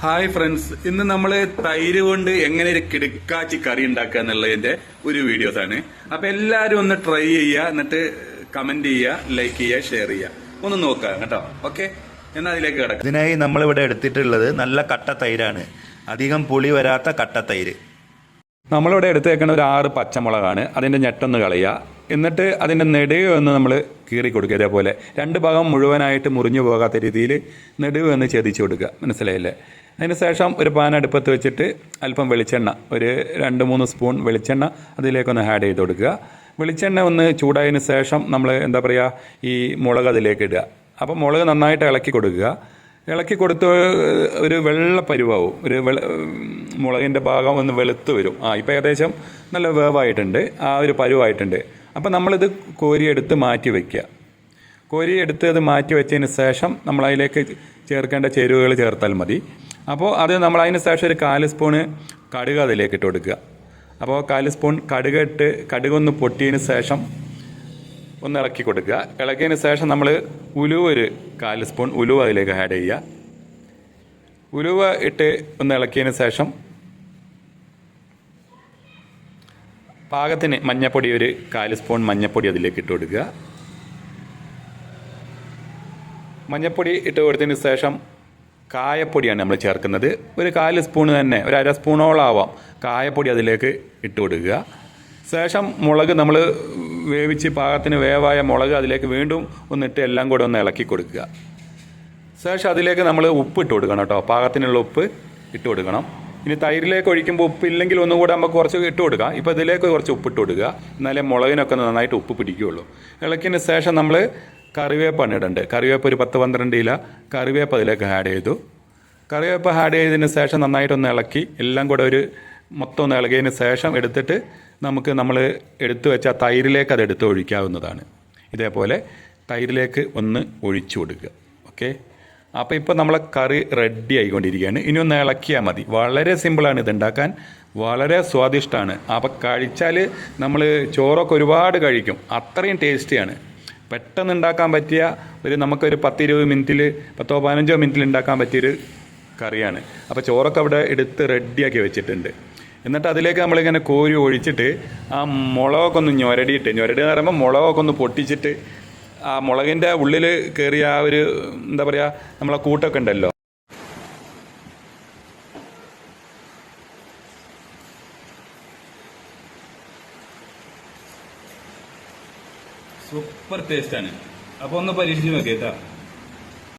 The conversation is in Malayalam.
ഹായ് ഫ്രണ്ട്സ്, ഇന്ന് നമ്മള് തൈര് കൊണ്ട് എങ്ങനെ ഒരു കിടുക്കാച്ചി കറി ഉണ്ടാക്കുക എന്നുള്ളതിന്റെ ഒരു വീഡിയോസ് ആണ്. അപ്പൊ എല്ലാരും ഒന്ന് ട്രൈ ചെയ്യുക, എന്നിട്ട് കമന്റ് ചെയ്യുക, ലൈക്ക് ചെയ്യുക, ഷെയർ ചെയ്യുക, ഒന്ന് നോക്കുക കേട്ടോ. ഓക്കെ, എന്നാൽ അതിലേക്ക് കിടക്കാം. ഇതിനായി നമ്മളിവിടെ എടുത്തിട്ടുള്ളത് നല്ല കട്ട തൈരാണ്, അധികം പുളി വരാത്ത കട്ട തൈര്. നമ്മളിവിടെ എടുത്തേക്കുന്ന ഒരു 6 പച്ചമുളകാണ്. അതിന്റെ ഞെട്ടൊന്ന് കളയുക, എന്നിട്ട് അതിന്റെ നെടുവ് ഒന്ന് നമ്മൾ കീറി കൊടുക്കുക. ഇതേപോലെ 2 ഭാഗം മുഴുവനായിട്ട് മുറിഞ്ഞു പോകാത്ത രീതിയിൽ നെടുവ് ഒന്ന് ചെതിച്ചു കൊടുക്കുക. മനസ്സിലായില്ലേ? അതിന് ശേഷം ഒരു പാൻ അടുപ്പത്ത് വെച്ചിട്ട് അല്പം വെളിച്ചെണ്ണ, ഒരു 2-3 സ്പൂൺ വെളിച്ചെണ്ണ അതിലേക്കൊന്ന് ആഡ് ചെയ്ത് കൊടുക്കുക. വെളിച്ചെണ്ണ ഒന്ന് ചൂടായതിന് ശേഷം നമ്മൾ ഈ മുളക് അതിലേക്ക് ഇടുക. അപ്പോൾ മുളക് നന്നായിട്ട് ഇളക്കി കൊടുക്കുക. ഇളക്കി കൊടുത്ത് ഒരു വെള്ള പരുവാവും, മുളകിൻ്റെ ഭാഗം ഒന്ന് വെളുത്ത് വരും. ഇപ്പോൾ ഏകദേശം നല്ല വേവായിട്ടുണ്ട്, ആ ഒരു പരുവായിട്ടുണ്ട്. അപ്പോൾ നമ്മളിത് കോരിയെടുത്ത് മാറ്റി വയ്ക്കുക. കോരിയെടുത്ത് അത് മാറ്റി വെച്ചതിന് ശേഷം നമ്മളതിലേക്ക് ചേർക്കേണ്ട ചേരുവകൾ ചേർത്താൽ മതി. അപ്പോൾ അത് നമ്മൾ അതിന് ശേഷം ഒരു 4 സ്പൂണ് കടുക് അതിലേക്ക് ഇട്ട് കൊടുക്കുക. അപ്പോൾ 4 സ്പൂൺ കടുകൊന്ന് പൊട്ടിയതിന് ശേഷം ഒന്ന് ഇളക്കി കൊടുക്കുക. ഇളക്കിയതിന് ശേഷം നമ്മൾ ഉലുവ ഒരു 4 സ്പൂൺ ഉലുവ അതിലേക്ക് ആഡ് ചെയ്യുക. ഉലുവ ഇട്ട് ഒന്ന് ഇളക്കിയതിന് ശേഷം പാകത്തിന് മഞ്ഞപ്പൊടി ഒരു 4 സ്പൂൺ മഞ്ഞപ്പൊടി അതിലേക്ക് ഇട്ട് കൊടുക്കുക. മഞ്ഞപ്പൊടി ഇട്ട് കൊടുത്തതിന് ശേഷം കായപ്പൊടിയാണ് നമ്മൾ ചേർക്കുന്നത്. ഒരു 4 സ്പൂണ് തന്നെ, ഒരു 1/2 സ്പൂണോളം ആവാം കായപ്പൊടി അതിലേക്ക് ഇട്ട് കൊടുക്കുക. ശേഷം മുളക് നമ്മൾ വേവിച്ച് പാകത്തിന് വേവായ മുളക് അതിലേക്ക് വീണ്ടും ഒന്നിട്ട് എല്ലാം കൂടെ ഒന്ന് ഇളക്കി കൊടുക്കുക. ശേഷം അതിലേക്ക് നമ്മൾ ഉപ്പ് ഇട്ട് കൊടുക്കണം കേട്ടോ, പാകത്തിനുള്ള ഉപ്പ് ഇട്ട് കൊടുക്കണം. ഇനി തൈരിലേക്ക് ഒഴിക്കുമ്പോൾ ഉപ്പ് ഇല്ലെങ്കിൽ ഒന്നുകൂടെ നമുക്ക് കുറച്ച് ഇട്ട് കൊടുക്കാം. ഇപ്പോൾ ഇതിലേക്ക് കുറച്ച് ഉപ്പ് ഇട്ട് കൊടുക്കുക, എന്നാലേ മുളകിനൊക്കെ നന്നായിട്ട് ഉപ്പ് പിടിക്കുകയുള്ളൂ. ഇളക്കിയതിന് ശേഷം നമ്മൾ കറിവേപ്പാണ് ഇടേണ്ടത്. കറിവേപ്പ് ഒരു 10-12 ഇല കറിവേപ്പ് അതിലേക്ക് ആഡ് ചെയ്തു. കറിവേപ്പ് ആഡ് ചെയ്തതിന് ശേഷം നന്നായിട്ടൊന്ന് ഇളക്കി എല്ലാം കൂടെ മൊത്തം ഒന്ന് ഇളകിയതിന് ശേഷം എടുത്തിട്ട് നമ്മൾ എടുത്തു വെച്ച തൈരിലേക്ക് അത് എടുത്ത് ഒഴിക്കാവുന്നതാണ്. ഇതേപോലെ തൈരിലേക്ക് ഒന്ന് ഒഴിച്ചു കൊടുക്കുക. ഓക്കെ, അപ്പോൾ ഇപ്പോൾ നമ്മളെ കറി റെഡി ആയിക്കൊണ്ടിരിക്കുകയാണ്. ഇനി ഒന്ന് ഇളക്കിയാൽ മതി. വളരെ സിമ്പിളാണ് ഇതുണ്ടാക്കാൻ, വളരെ സ്വാദിഷ്ടമാണ്. അപ്പോൾ കഴിച്ചാൽ നമ്മൾ ചോറൊക്കെ ഒരുപാട് കഴിക്കും, അത്രയും ടേസ്റ്റിയാണ്. പെട്ടെന്ന് ഉണ്ടാക്കാൻ പറ്റിയ നമുക്കൊരു 10-20 മിനിറ്റിൽ 10-15 മിനിറ്റിൽ ഉണ്ടാക്കാൻ പറ്റിയൊരു കറിയാണ്. അപ്പോൾ ചോറൊക്കെ അവിടെ എടുത്ത് റെഡിയാക്കി വെച്ചിട്ടുണ്ട്. എന്നിട്ട് അതിലേക്ക് നമ്മളിങ്ങനെ കോരി ഒഴിച്ചിട്ട് ആ മുളകൊക്കെ ഒന്ന് ഞൊരടി എന്ന് പറയുമ്പോൾ മുളകൊക്കെ ഒന്ന് പൊട്ടിച്ചിട്ട് ആ മുളകിൻ്റെ ഉള്ളിൽ കയറിയ ആ ഒരു നമ്മളെ കൂട്ടൊക്കെ ഉണ്ടല്ലോ, സൂപ്പർ ടേസ്റ്റാണ്. അപ്പോൾ ഒന്ന് പരീക്ഷിച്ച് നോക്കിയേട്ടാ.